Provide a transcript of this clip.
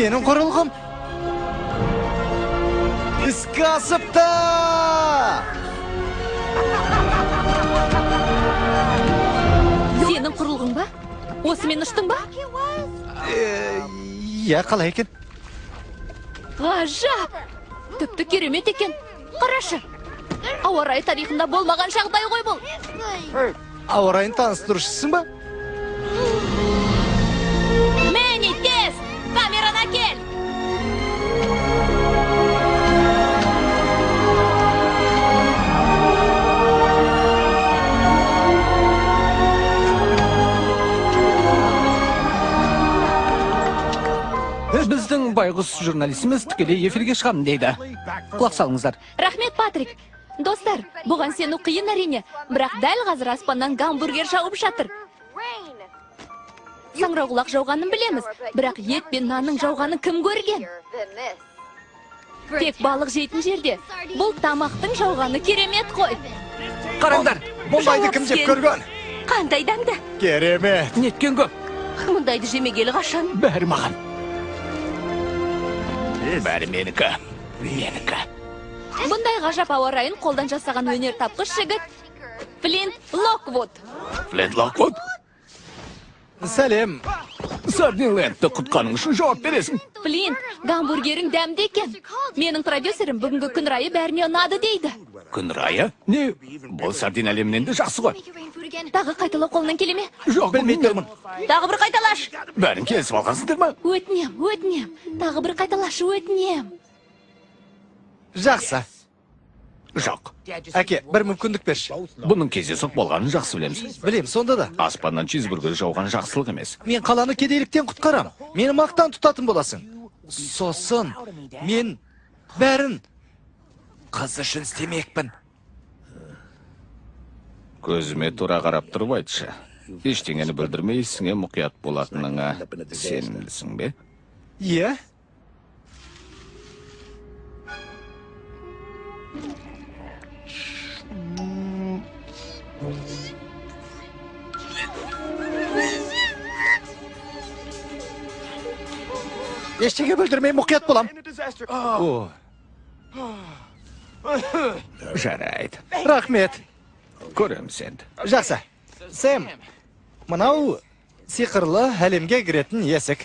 Менің құрылғым іске асыпты! Сенің құрылғың ба? Осымен ұштың ба? Я, қалай екен? Ғажап! Тіпті керемет екен. Қарашы. Ауа райы тарихында болмаған жағдай ғой бұл. Ауа райын таныстырушысың ба? Мені, тез! Камераны әкел! Біздің байғұс журналистіміз тікелей эфирге шығамын дейді. Құлақ салыңыздар. Рахмет, Патрик. Достар, бұған сену қиын әрине, бірақ дәл қазір аспаннан гамбургер жауып жатыр. Саңырауқұлақ жауғанын білеміз, бірақ ет пен нанның жауғанын кім көрген? Тек балық жейтін жерде. Бұл тамақтың жауғаны керемет қой. Қараңдар, Мұндайды кім жеп көрген? Қандай дәмді? Керемет! неткен көп. Мұндайды жемегелі қашан? Бәрі маған. Бәрі менікі. Менікі. Бұндай ғажап ауа райын қолдан жасаған өнер тапқыш жігіт Флинт Локвуд. Флинт Локвуд? Сәлем! Сардинлендті құтқаның үшін жауап бересің. Флинт, гамбургерің дәмді екен. Менің продюсерім бүгінгі күн райы бәріне ұнады дейді. Күн райы? Не? Бұл сардин әлемінен де жақсы ғой. Тағы қайталау қолынан келе ме? Жоқ, Білмеймін. Тағы бір қайталаш. Бәрін келісіп алғансыңдар ма? Өтінем. Тағы бір қайталаш, өтінем. Жақсы. Жоқ. Әке, бір мүмкіндік берші. Бұның кездесіп болғанын жақсы білеміз. Білем, сонда да. Аспаннан чизбургер жауған жақсылық емес. Мен қаланы кедейліктен құтқарам. Мені мақтан тұтатын боласың. Сосын, мен бәрін қыз үшін істемекпін. Көзіме тура қарап тұрып айтшы. Ештеңені білдірмей ісіңе мұқият болатыныңа сенімдісің бе? Иә? Ештеңе білдірмей мұқият болам. Жарайды. Рахмет. Көреміз енді. Жақсы. Сэм, мынау сиқырлы әлемге кіретін есік.